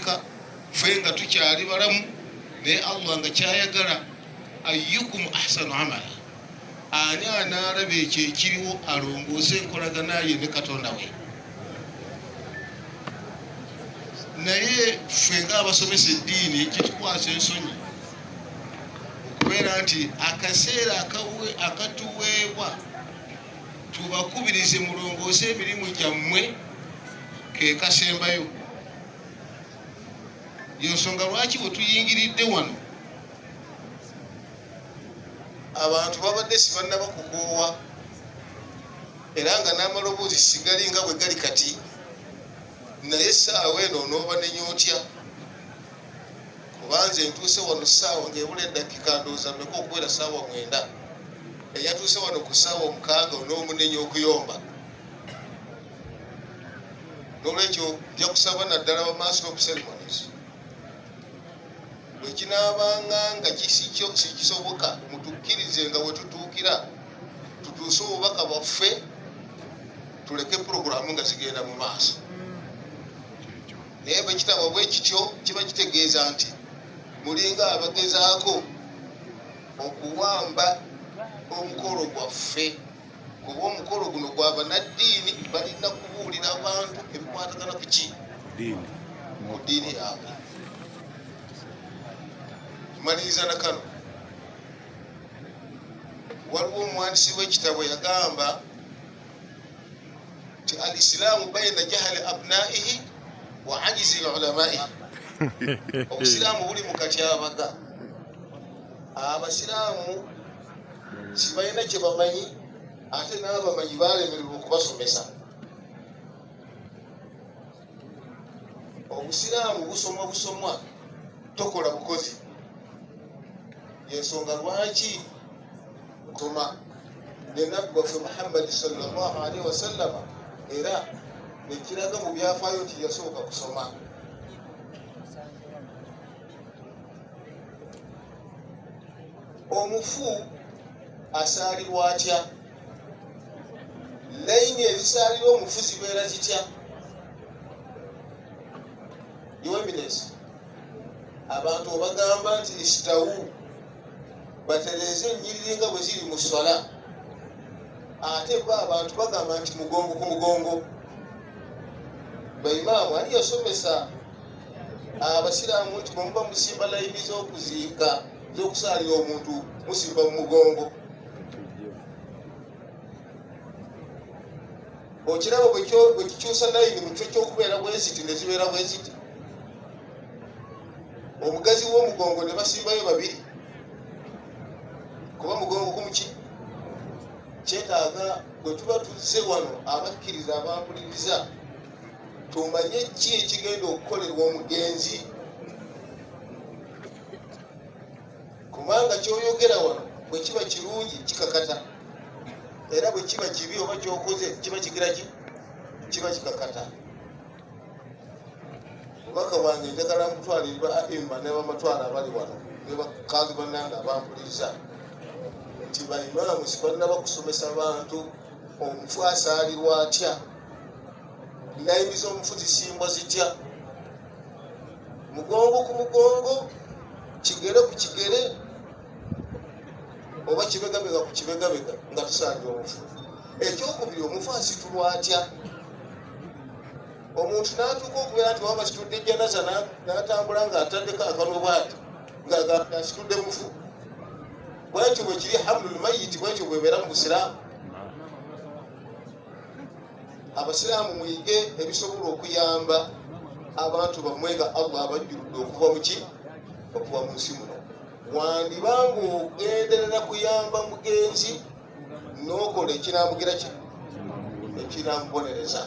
tandika ffe nga tukyali balamu naye Allah nga kyayagala ayyukum ahsanu amala, ani anaalaba ekyo ekiriwo alongoose enkolagana ye ne Katonda we. Naye ffe ng'abasomesa eddiini kitukwasa ensonyi okubeera nti akaseera akatuweebwa tubakubirize mulongoose emirimu gyammwe ke kasembayo. Yensonga lwaki bwe tuyingiridde wano abantu babadde sibannaba kukoowa, era nga n'amaloboozi sigali nga bwe gali kati, naye essaawa eno onooba nenyotya kuba nze ntuuse wano ssaawa ng'ebula eddakiika ndowooza mmeka okubeera ssaawa 9, eyatuuse wano ku ssaawa 6 onoomunenya okuyomba. N'olwekyo nja kusaba naddala ba Master of Ceremonies bwe kinaabanga nga sikisoboka mutukkirize nga we tutuukira tutuuse obubaka bwaffe, tuleke puroguramu nga zigenda mu maaso. Naye bwe kitaba bwe kityo kiba kitegeeza nti mulinga abagezaako okuwamba omukolo gwaffe, kuba omukolo guno gwa bannaddiini balina kubuulira abantu ebikwatagana ku ki mu ddiini yaabwe. Tumaliriza na kano, waliwo omuwandiisi w'ekitabo yagamba nti al islaamu bayna jahali abnaihi wa ajizi ulamaihi. Obusiraamu buli mu katyabaga. Abasiraamu sibalina kye bamanyi ate n'abamanyi balemererwa okubasomesa. Obusiraamu busomwa tokola bukozi. Yensonga lwaki kusoma ne nabbi waffe Muhammad sallallahu alaihi wasallam era nekiraga mu byafaayo nti yasooka kusoma. Omufu asaalirwa atya? Layini ezisaalirwa omufu zibeera zitya? Your Eminence, abantu obagamba nti istawu batereze ennyiriri nga bwe ziri mu swala, ate bo abantu bagamba nti mugongo ku mugongo. Baimaamu ani yasomesa abasiraamu nti bwemuba musimba layini z'okuziika z'okusaalira omuntu musimba mu mugongo? Okiraba bwe kikyusa layini mu kifo ky'okubeera bweziti ne zibeera bweziti, omugazi w'omugongo ne basimbayo babiri, kuba mugongo kumuki. Kyetaaga bwe tuba tuzze wano abakkiriza abampuliriza tumanye ki ekigenda okukolerwa omugenzi, kubanga kyoyogera wano bwe kiba kirungi kikakata, era bwe kiba kibi oba kyokoze kiba kigira ki, kiba kikakata. Obubaka bwange njagala mutwalirwa aimma ne bamatwala abali wano ne bakazi bannange abampuliriza nti baimaamu sibannaba kusomesa bantu omufu asaalirwa atya, layini z'omufu zisimbwa zitya, mugongo ku mugongo, kigere ku kigere, oba kibegabega ku kibegabega nga tusaalira omufu. Ekyokubiri, omufu asitulwa atya? Omuntu n'atuuka okubeera nti waba asitudde jjanaza n'atambula ng'ataddeko akanwa bw'ati nga asitudde mufu. Bwekyo bwe kiri hamlul mayiti, bwekyo bwebeera mu busiraamu. Abasiraamu muyige ebisobola okuyamba abantu bammwe nga Allah abajjuludde okuva mu ki, okuva mu nsi muno. Wandibanga ogenderera kuyamba mugenzi n'okola ekinamugira ki, ekinamubonereza.